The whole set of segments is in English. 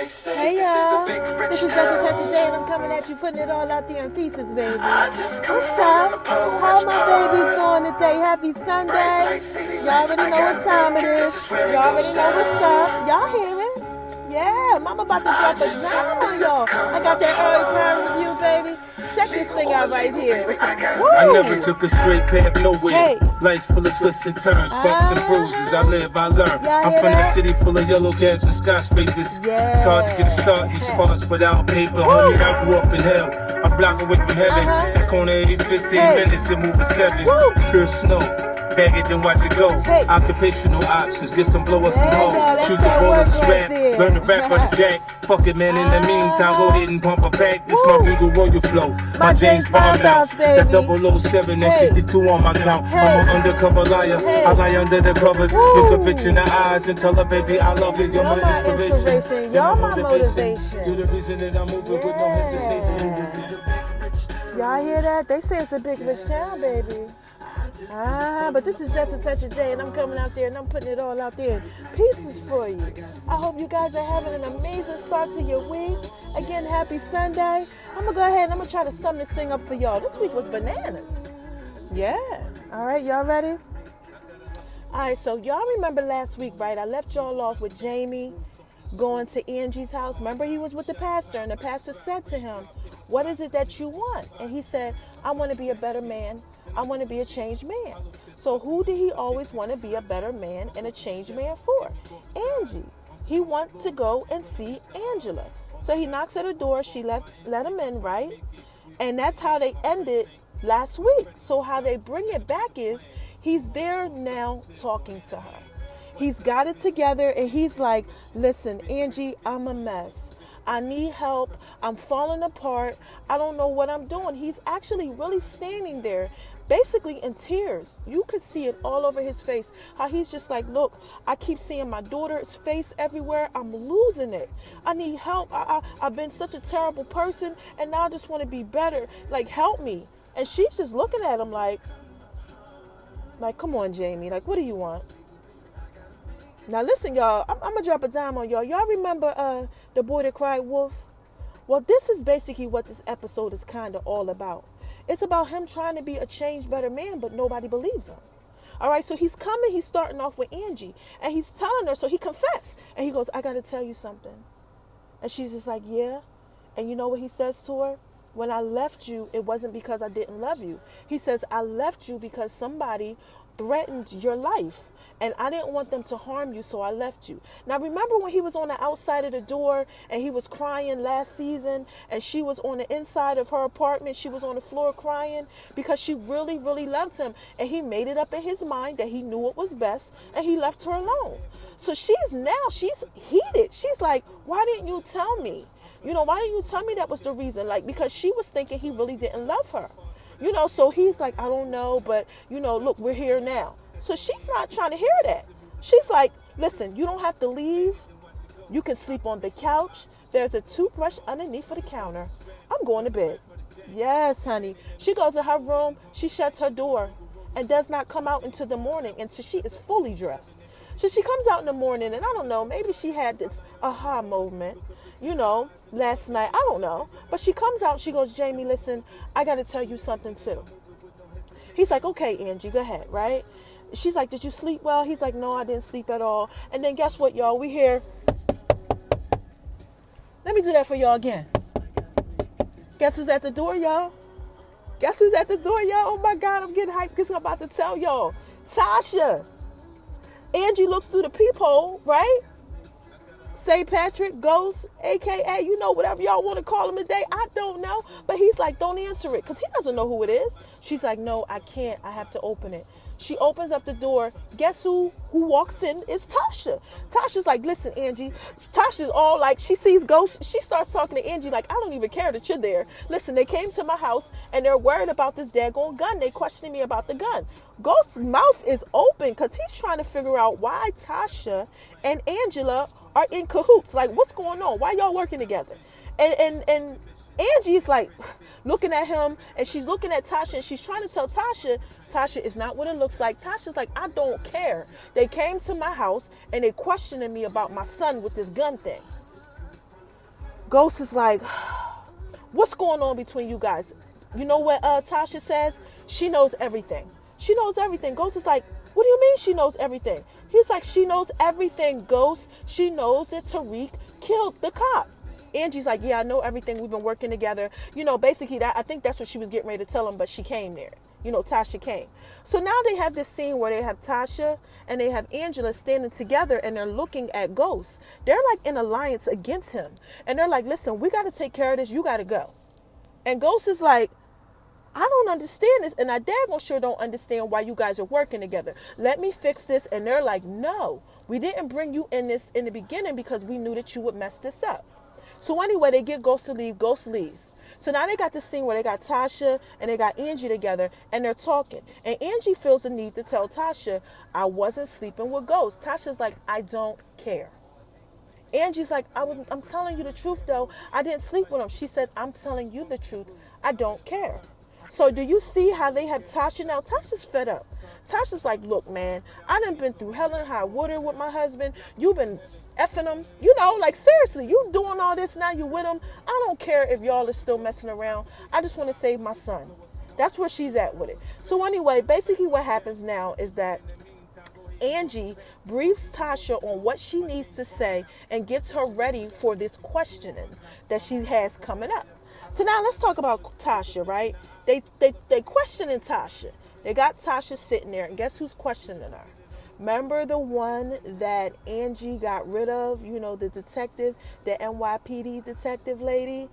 Hey y'all, this is Jessica Touch J and I'm coming at you, putting it all out there in pieces, baby. What's up? How my babies doing today? Happy Sunday. Y'all already know what time it is. Y'all already know what's up. Y'all hear it? Yeah, mama about to drop a dime on y'all. I got that early crime review, baby. Check this thing out right here. Woo! I never took a straight path nowhere. Hey. Life's full of twists and turns, bumps and bruises. I live, I learn. I'm from the city full of yellow cabs and skyscrapers. Yeah. It's hard to get a start in these spots without paper. Homie, I grew up in hell. I'm block away from heaven. That corner 15 minutes and move to 7. Pure snow. Bag it, then watch it go. Occupational options, get some blow up some hoes. Shoot the ball at the strap, learn to rap on the jack. Fuck it, man, in the meantime, hold it and pump a pack. This my Regal Royal flow, my James Bond bounce. That 007 and 62 on my count. I'm an undercover liar, I lie under the covers. Look a bitch in the eyes and tell her, baby, I love you. You're my inspiration, you're my motivation. You're the reason that I'm moving with no hesitation. Y'all hear that? They say it's a big rich town, baby. But this is just a touch of J and I'm coming out there and I'm putting it all out there in pieces for you. I hope you guys are having an amazing start to your week. Again, happy Sunday. I'm going to go ahead and I'm going to try to sum this thing up for y'all. This week was bananas. Yeah. All right, y'all ready? All right, so y'all remember last week, right? I left y'all off with Jamie going to Angie's house. Remember, he was with the pastor and the pastor said to him, what is it that you want? And he said, I want to be a better man. I want to be a changed man. So who did he always want to be a better man and a changed man for? Angie. He wants to go and see Angela. So he knocks at her door. She let him in, right? And that's how they ended last week. So how they bring it back is he's there now talking to her. He's got it together and he's like, listen, Angie, I'm a mess. I need help. I'm falling apart. I don't know what I'm doing. He's actually really standing there, basically in tears. You could see it all over his face. How he's just like, look, I keep seeing my daughter's face everywhere. I'm losing it. I need help. I've been such a terrible person, and now I just want to be better. Like, help me. And she's just looking at him like, come on, Jamie. Like, what do you want? Now listen, y'all, I'm going to drop a dime on y'all. Y'all remember The Boy That Cried Wolf? Well, this is basically what this episode is kind of all about. It's about him trying to be a changed, better man, but nobody believes him. All right, so he's starting off with Angie, and he's telling her, so he confessed. And he goes, I got to tell you something. And she's just like, yeah. And you know what he says to her? When I left you, it wasn't because I didn't love you. He says, I left you because somebody threatened your life. And I didn't want them to harm you, so I left you. Now, remember when he was on the outside of the door and he was crying last season and she was on the inside of her apartment. She was on the floor crying because she really, really loved him. And he made it up in his mind that he knew what was best and he left her alone. So she's heated. She's like, why didn't you tell me? Why didn't you tell me that was the reason? Like, because she was thinking he really didn't love her. So he's like, I don't know, but, look, we're here now. So she's not trying to hear that. She's like, listen, you don't have to leave. You can sleep on the couch. There's a toothbrush underneath of the counter. I'm going to bed. Yes, honey. She goes in her room. She shuts her door and does not come out until the morning until she is fully dressed. So she comes out in the morning and I don't know, maybe she had this aha moment, last night. I don't know. But she comes out. She goes, Jamie, listen, I got to tell you something too. He's like, okay, Angie, go ahead, right? She's like, did you sleep well? He's like, no, I didn't sleep at all. And then guess what, y'all? We hear. Let me do that for y'all again. Guess who's at the door, y'all? Guess who's at the door, y'all? Oh, my God, I'm getting hyped because I'm about to tell y'all. Tasha. Angie looks through the peephole, right? St. Patrick, Ghost, a.k.a., whatever y'all want to call him today. I don't know. But he's like, don't answer it because he doesn't know who it is. She's like, no, I can't. I have to open it. She opens up the door. Guess who walks in? It's Tasha. Tasha's like, listen, Angie. Tasha's all like, she sees ghosts. She starts talking to Angie like, I don't even care that you're there. Listen, they came to my house and they're worried about this daggone gun. They questioning me about the gun. Ghost's mouth is open because he's trying to figure out why Tasha and Angela are in cahoots. Like, what's going on? Why y'all working together? And Angie's like looking at him and she's looking at Tasha and she's trying to tell Tasha is not what it looks like. Tasha's like, I don't care. They came to my house and they questioning me about my son with this gun thing. Ghost is like, what's going on between you guys? You know what Tasha says? She knows everything. She knows everything. Ghost is like, what do you mean she knows everything? He's like, she knows everything, Ghost. She knows that Tariq killed the cop. Angie's like, yeah, I know everything. We've been working together. You know, basically, that I think that's what she was getting ready to tell him, but she came there. You know, Tasha came. So now they have this scene where they have Tasha and they have Angela standing together and they're looking at Ghost. They're like in alliance against him. And they're like, listen, we got to take care of this. You got to go. And Ghost is like, I don't understand this. And I daggone sure don't understand why you guys are working together. Let me fix this. And they're like, no, we didn't bring you in this in the beginning because we knew that you would mess this up. So anyway, they get Ghost to leave. Ghost leaves. So now they got this scene where they got Tasha and they got Angie together and they're talking. And Angie feels the need to tell Tasha, I wasn't sleeping with Ghost. Tasha's like, I don't care. Angie's like, I'm telling you the truth, though. I didn't sleep with him. She said, I'm telling you the truth. I don't care. So do you see how they have Tasha now? Tasha's fed up. Tasha's like, look, man, I done been through hell and high water with my husband. You've been effing him. You know, like, seriously, you doing all this now, you with him. I don't care if y'all are still messing around. I just want to save my son. That's where she's at with it. So anyway, basically what happens now is that Angie briefs Tasha on what she needs to say and gets her ready for this questioning that she has coming up. So now let's talk about Tasha, right? They questioning Tasha. They got Tasha sitting there, and guess who's questioning her? Remember the one that Angie got rid of? You know, the detective, the NYPD detective lady,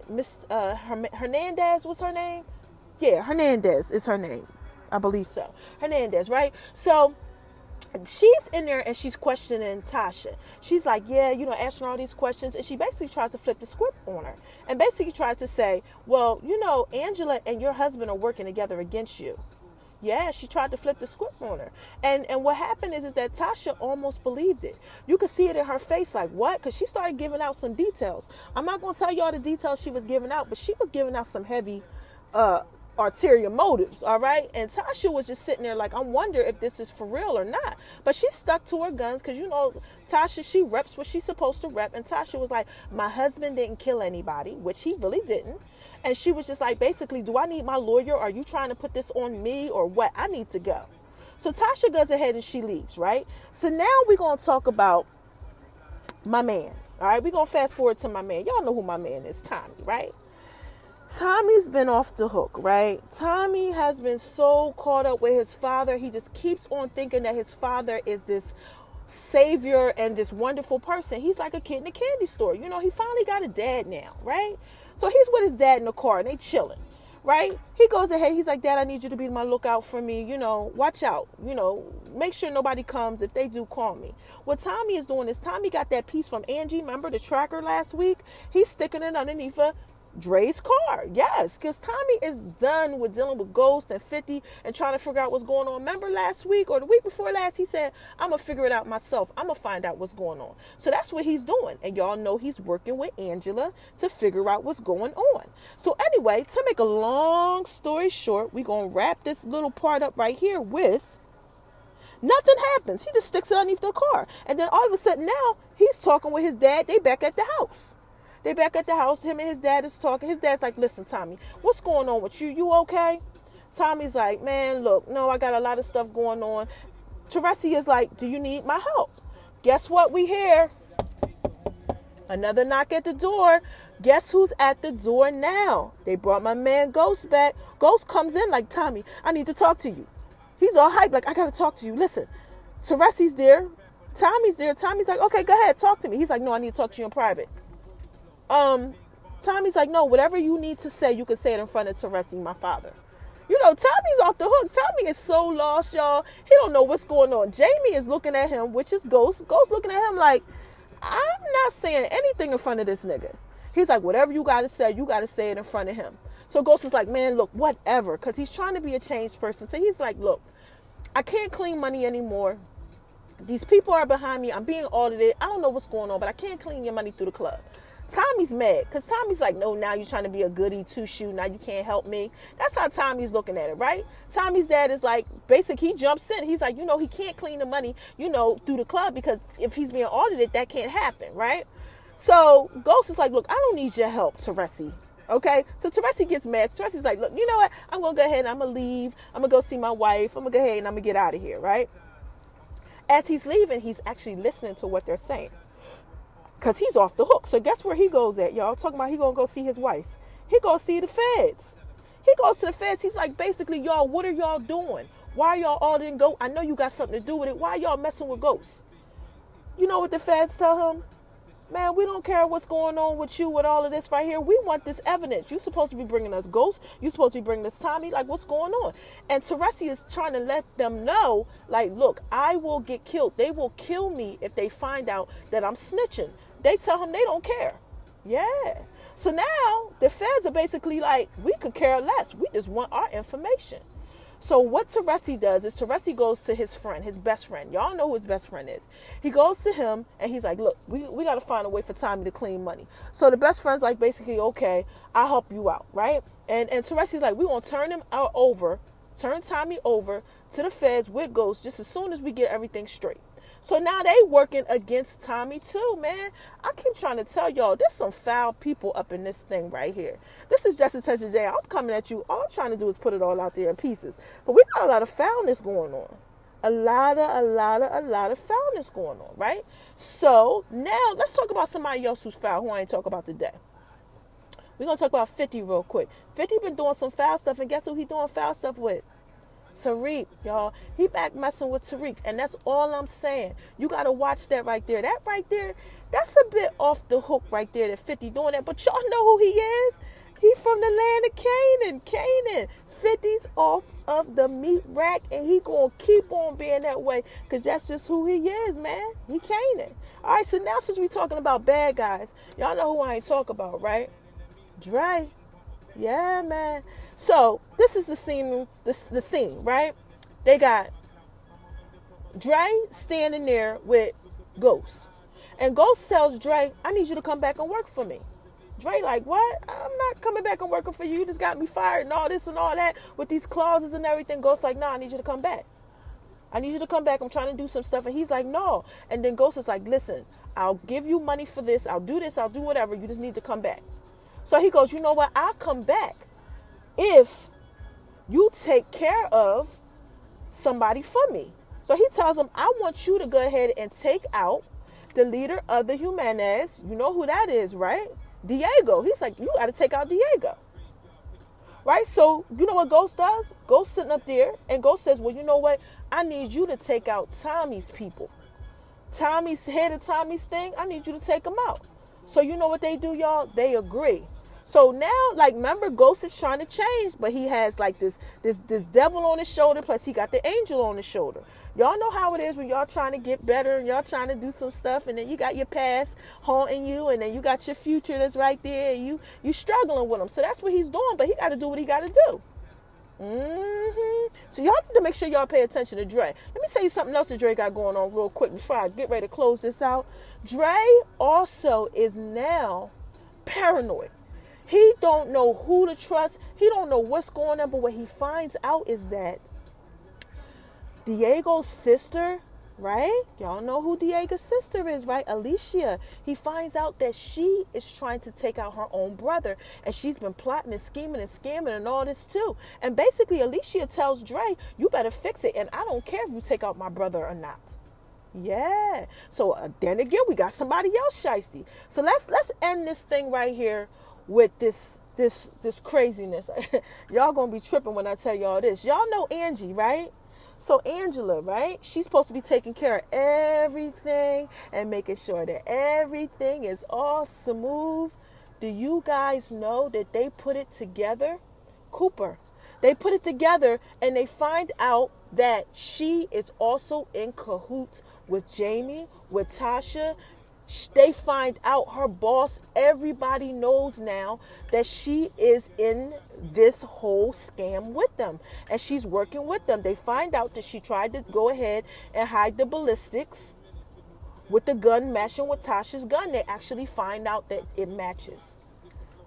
Miss Hernandez was her name? Yeah, Hernandez is her name. I believe so. Hernandez, right? So she's in there and she's questioning Tasha. She's like, yeah, you know, asking her all these questions. And she basically tries to flip the script on her and basically tries to say, well, you know, Angela and your husband are working together against you. Yeah, she tried to flip the script on her. And what happened is that Tasha almost believed it. You could see it in her face, like, what? Because she started giving out some details. I'm not going to tell you all the details she was giving out, but she was giving out some heavy ulterior motives, all right? And Tasha was just sitting there like, I wonder if this is for real or not. But she stuck to her guns because, you know, Tasha, she reps what she's supposed to rep. And Tasha was like, my husband didn't kill anybody, which he really didn't. And she was just like, basically, do I need my lawyer? Are you trying to put this on me or what? I need to go. So Tasha goes ahead and she leaves, right? So now we're going to talk about my man, all right? We're going to fast forward to my man. Y'all know who my man is, Tommy, right? Tommy's been off the hook, right? Tommy has been so caught up with his father. He just keeps on thinking that his father is this savior and this wonderful person. He's like a kid in a candy store. You know, he finally got a dad now, right? So he's with his dad in the car and they chilling, right? He goes ahead. He's like, Dad, I need you to be my lookout for me. You know, watch out. You know, make sure nobody comes. If they do, call me. What Tommy is doing is Tommy got that piece from Angie. Remember the tracker last week? He's sticking it underneath Dre's car. Yes, because Tommy is done with dealing with Ghost and 50 and trying to figure out what's going on. Remember last week or the week before last, he said, I'm going to figure it out myself. I'm going to find out what's going on. So that's what he's doing. And y'all know he's working with Angela to figure out what's going on. So anyway, to make a long story short, we're going to wrap this little part up right here with nothing happens. He just sticks it underneath the car. And then all of a sudden now he's talking with his dad. They back at the house. They back at the house. Him and his dad is talking. His dad's like, listen, Tommy, what's going on with you? You okay? Tommy's like, man, look, no, I got a lot of stuff going on. Teresi is like, do you need my help? Guess what we hear? Another knock at the door. Guess who's at the door now? They brought my man Ghost back. Ghost comes in like, Tommy, I need to talk to you. He's all hyped, like, I got to talk to you. Listen, Teresi's there. Tommy's there. Tommy's like, okay, go ahead, talk to me. He's like, no, I need to talk to you in private. Tommy's like, no, whatever you need to say, you can say it in front of Teresi, my father. You know, Tommy's off the hook. Tommy is so lost, y'all. He don't know what's going on. Jamie is looking at him, which is Ghost. Ghost looking at him like, I'm not saying anything in front of this nigga. He's like, whatever you got to say, you got to say it in front of him. So Ghost is like, man, look, whatever. Because he's trying to be a changed person. So he's like, look, I can't clean money anymore. These people are behind me. I'm being audited. I don't know what's going on, but I can't clean your money through the club. Tommy's mad because Tommy's like, no, now you're trying to be a goody two-shoe. Now you can't help me. That's how Tommy's looking at it, right? Tommy's dad is like, basically, he jumps in. He's like, you know, he can't clean the money, you know, through the club because if he's being audited, that can't happen, right? So Ghost is like, look, I don't need your help, Teresi. Okay, so Teresi gets mad. Teresi's like, look, you know what? I'm gonna go ahead and I'm gonna leave. I'm gonna go see my wife. I'm gonna go ahead and I'm gonna get out of here, right? As he's leaving, he's actually listening to what they're saying, because he's off the hook. So guess where he goes at, y'all? Talking about he gonna go see his wife. He goes see the feds. He goes to the feds. He's like, basically, y'all, what are y'all doing? Why y'all all didn't go? I know you got something to do with it. Why y'all messing with Ghosts? You know what the feds tell him? Man, we don't care what's going on with you with all of this right here. We want this evidence. You're supposed to be bringing us Ghosts. You're supposed to be bringing us Tommy. Like, what's going on? And Teresi is trying to let them know, like, look, I will get killed. They will kill me if they find out that I'm snitching. They tell him they don't care. Yeah. So now the feds are basically like, we could care less. We just want our information. So what Teresi does is Teresi goes to his friend, his best friend. Y'all know who his best friend is. He goes to him and he's like, look, we got to find a way for Tommy to clean money. So the best friend's like, basically, okay, I'll help you out, right? And Teresi's like, we're going to turn Tommy over to the feds with Ghost just as soon as we get everything straight. So now they working against Tommy too, man. I keep trying to tell y'all, there's some foul people up in this thing right here. This is Just a Touch of J. I'm coming at you. All I'm trying to do is put it all out there in pieces. But we got a lot of foulness going on. A lot of foulness going on, right? So now let's talk about somebody else who's foul who I ain't talk about today. We're going to talk about 50 real quick. 50 been doing some foul stuff, and guess who he doing foul stuff with? Tariq, y'all. He back messing with Tariq, and that's all I'm saying. You got to watch that right there. That right there, that's a bit off the hook right there, that 50 doing that. But y'all know who he is. He from the land of Canaan. 50's off of the meat rack, and he going to keep on being that way because that's just who he is, man. He Canaan. All right, so now since we talking about bad guys, y'all know who I ain't talk about, right? Dre. Yeah, man. So this is the scene, right? They got Dre standing there with Ghost. And Ghost tells Dre, I need you to come back and work for me. Dre like, what? I'm not coming back and working for you. You just got me fired and all this and all that with these clauses and everything. Ghost like, nah, I need you to come back. I need you to come back. I'm trying to do some stuff. And he's like, no. And then Ghost is like, listen, I'll give you money for this. I'll do this. I'll do whatever. You just need to come back. So he goes, you know what? I'll come back if you take care of somebody for me. So he tells him, I want you to go ahead and take out the leader of the Jimenez. You know who that is, right? Diego. He's like, you got to take out Diego. Right? So you know what Ghost does? Ghost sitting up there and Ghost says, well, you know what? I need you to take out Tommy's people. Tommy's head of Tommy's thing, I need you to take them out. So you know what they do, y'all? They agree. So now, like, remember, Ghost is trying to change, but he has like this devil on his shoulder, plus he got the angel on his shoulder. Y'all know how it is when y'all trying to get better and y'all trying to do some stuff, and then you got your past haunting you, and then you got your future that's right there, and you struggling with him. So that's what he's doing, but he got to do what he got to do. So y'all need to make sure y'all pay attention to Dre. Let me tell you something else that Dre got going on real quick before I get ready to close this out. Dre also is now paranoid. He don't know who to trust. He don't know what's going on. But what he finds out is that Diego's sister, right? Y'all know who Diego's sister is, right? Alicia. He finds out that she is trying to take out her own brother. And she's been plotting and scheming and scamming and all this too. And basically Alicia tells Dre, you better fix it. And I don't care if you take out my brother or not. Yeah. So then again, we got somebody else shiesty. So let's end this thing right here with this craziness. Y'all gonna be tripping when I tell y'all this. Y'all know Angie, right? So Angela, right? She's supposed to be taking care of everything and making sure that everything is all smooth. Do you guys know that they put it together? Cooper. They put it together and they find out that she is also in cahoots with Jamie, with Tasha. They find out her boss, everybody knows now that she is in this whole scam with them and she's working with them. They find out that she tried to go ahead and hide the ballistics with the gun matching with Tasha's gun. They actually find out that it matches.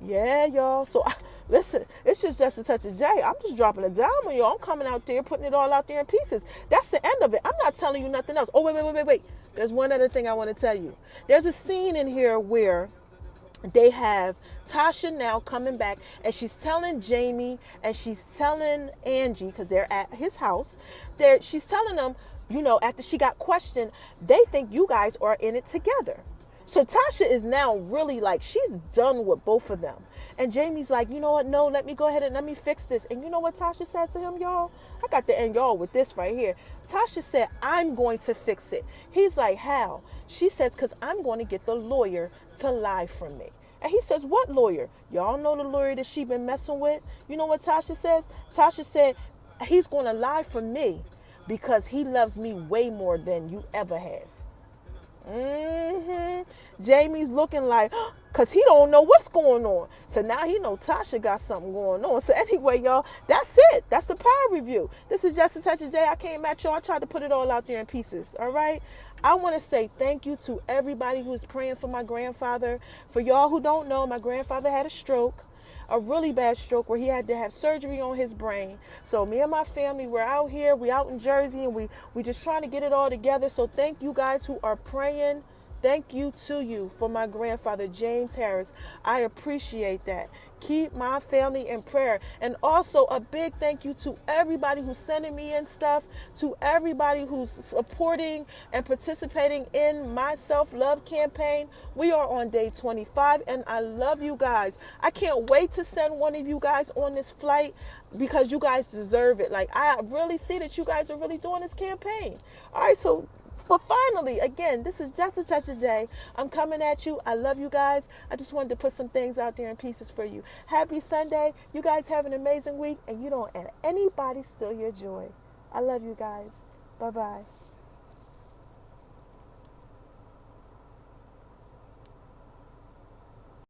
Yeah, y'all. So, listen, it's just a touch of J. I'm just dropping a dime on y'all. I'm coming out there, putting it all out there in pieces. That's the end of it. I'm not telling you nothing else. Oh, wait. There's one other thing I want to tell you. There's a scene in here where they have Tasha now coming back, and she's telling Jamie and she's telling Angie, because they're at his house, she's telling them, after she got questioned, they think you guys are in it together. So Tasha is now really like, she's done with both of them. And Jamie's like, you know what? No, let me go ahead and let me fix this. And you know what Tasha says to him, y'all? I got to end y'all with this right here. Tasha said, I'm going to fix it. He's like, how? She says, because I'm going to get the lawyer to lie for me. And he says, what lawyer? Y'all know the lawyer that she been messing with? You know what Tasha says? Tasha said, he's going to lie for me because he loves me way more than you ever have. Jamie's looking like, because he don't know what's going on. So now he know Tasha got something going on. So anyway, y'all, that's it. That's the power review. This is Just a Touch of J. I came at y'all. I tried to put it all out there in pieces. All right. I want to say thank you to everybody who's praying for my grandfather. For y'all who don't know, my grandfather had a stroke. A really bad stroke where he had to have surgery on his brain. So me and my family, we're out here, we out in Jersey, and we just trying to get it all together. So thank you guys who are praying. Thank you to you for my grandfather, James Harris. I appreciate that. Keep my family in prayer. And also a big thank you to everybody who's sending me in stuff, to everybody who's supporting and participating in my self-love campaign. We are on day 25 and I love you guys. I can't wait to send one of you guys on this flight because you guys deserve it. Like, I really see that you guys are really doing this campaign. All right, so but finally, again, this is Just a Touch of J. I'm coming at you. I love you guys. I just wanted to put some things out there in pieces for you. Happy Sunday. You guys have an amazing week, and you don't let anybody steal your joy. I love you guys. Bye-bye.